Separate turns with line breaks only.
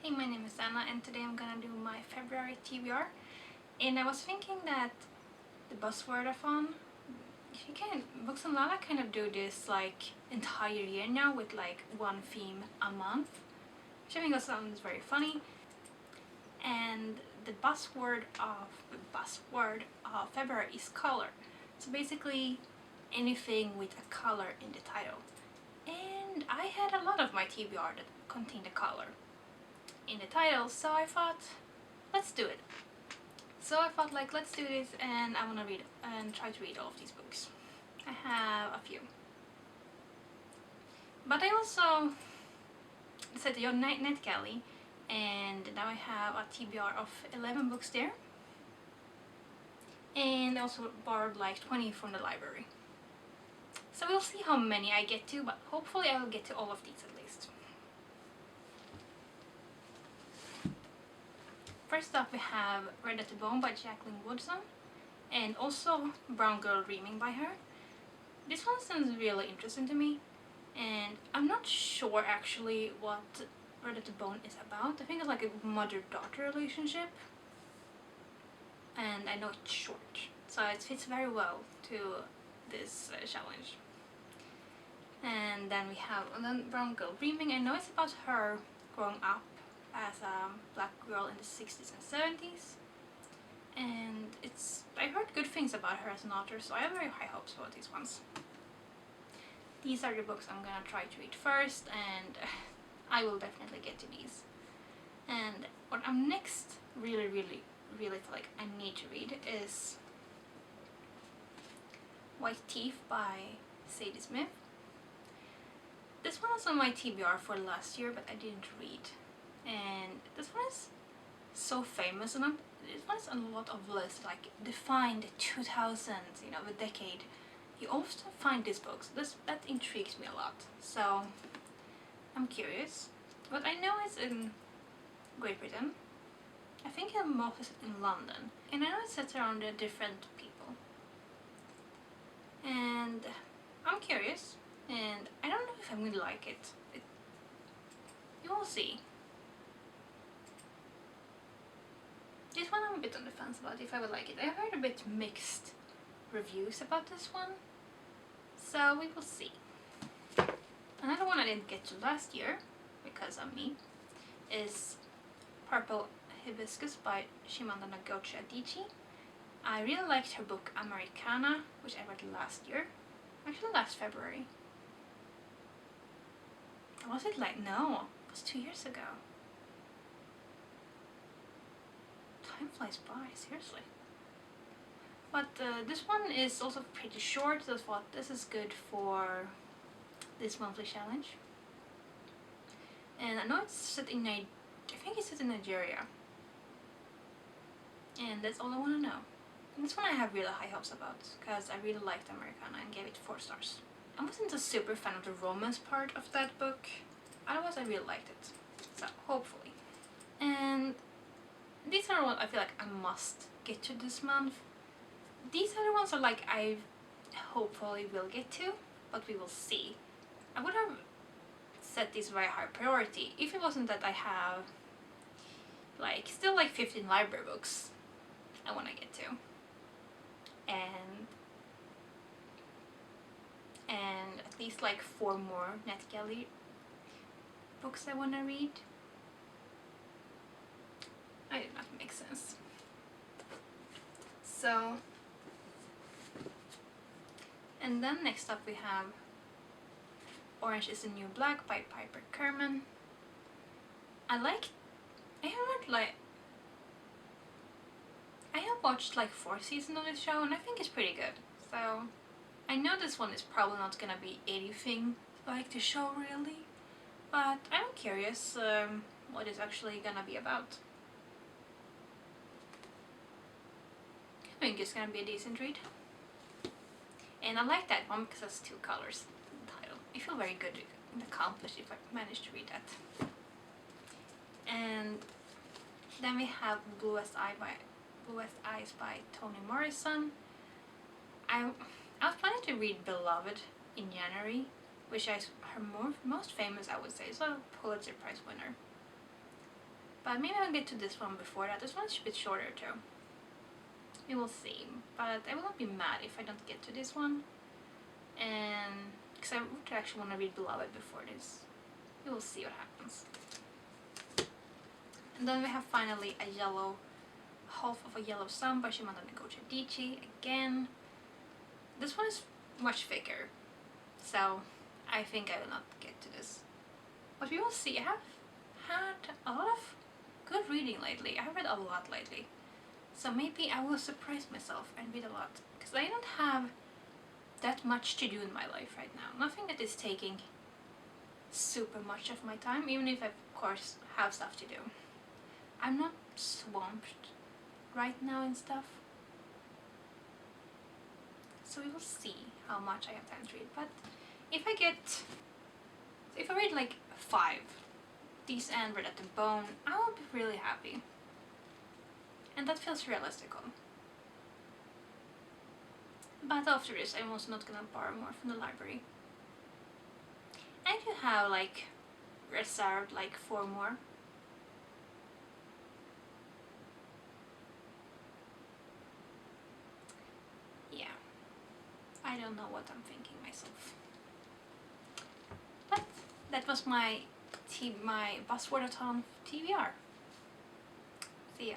Hey, my name is Anna and today I'm gonna do my February TBR. And I was thinking that the Buzzwordathon, Books and Lala kind of do this like entire year now with like one theme a month, which I think sounds very funny. And the buzzword of February is color. So basically anything with a color in the title. And I had a lot of my TBR that contained a color in the title, so I thought, let's do it. So I thought like, let's do this, and I want to read and try to read all of these books. I have a few. But I also set the NetGalley, and now I have a TBR of 11 books there. And I also borrowed like 20 from the library. So we'll see how many I get to, but hopefully I will get to all of these at least. First up we have Read at the Bone by Jacqueline Woodson, and also Brown Girl Dreaming by her. This one sounds really interesting to me, and I'm not sure actually what Read at the Bone is about. I think it's like a mother-daughter relationship, and I know it's short, so it fits very well to this challenge. And then we have Brown Girl Dreaming. I know it's about her growing up as a black girl in the 60s and 70s, and I heard good things about her as an author, so I have very high hopes for these ones. These are the books I'm gonna try to read first, and I will definitely get to these. And what I'm next really feel like I need to read is White Teeth by Sadie Smith. This one was on my TBR for last year, but I didn't read. And this one is so famous, and this one is on a lot of lists, like define the 2000s, the decade. You often find these books. That intrigues me a lot, so I'm curious. But I know it's in Great Britain. I think most is in London, and I know it's set around different people. And I'm curious, and I don't know if I'm gonna like it. You will see. This one I'm a bit on the fence about if I would like it. I heard a bit mixed reviews about this one, so we will see. Another one I didn't get to last year, because of me, is Purple Hibiscus by Chimamanda Ngozi Adichie. I really liked her book Americana, which I read last year. Actually last February. Was it like, no, it was 2 years ago. Time flies by, seriously. But this one is also pretty short, so I thought this is good for this monthly challenge. And I know it's set in I think it's set in Nigeria. And that's all I want to know. And this one I have really high hopes about, because I really liked Americana and gave it 4 stars. I wasn't a super fan of the romance part of that book, otherwise I really liked it, so hopefully. And these are what I feel like I must get to this month. These other ones are like I hopefully will get to, but we will see. I would have set this very high priority if it wasn't that I have like still like 15 library books I want to get to, and at least like 4 more NetGalley books I want to read. I did not make sense. So, and then next up we have Orange is the New Black by Piper Kerman. I have watched like 4 seasons of this show, and I think it's pretty good. So I know this one is probably not gonna be anything like the show really, but I'm curious what it's actually gonna be about. I think it's gonna be a decent read. And I like that one because it has 2 colors in the title. I feel very good and accomplished if I manage to read that. And then we have Bluest Eyes by Toni Morrison. I was planning to read Beloved in January, which is her most famous, I would say. It's a Pulitzer Prize winner. But maybe I'll get to this one before that. This one's a bit shorter too. We will see. But I will not be mad if I don't get to this one. And because I would actually want to read Beloved before this. We will see what happens. And then we have finally a yellow, half of a yellow sun by Shimada Noguchi Adichie again. This one is much thicker, so I think I will not get to this. But we will see. I have had a lot of good reading lately. I have read a lot lately. So maybe I will surprise myself and read a lot. Because I don't have that much to do in my life right now. Nothing that is taking super much of my time, even if I of course have stuff to do. I'm not swamped right now and stuff. So we will see how much I have time to read. But if I read like 5, these and Read at the Bone, I will be really happy. And that feels realistical. But after this, I'm also not gonna borrow more from the library. I do have like reserved like 4 more. Yeah, I don't know what I'm thinking myself. But that was my Buzzwordathon TBR. See ya.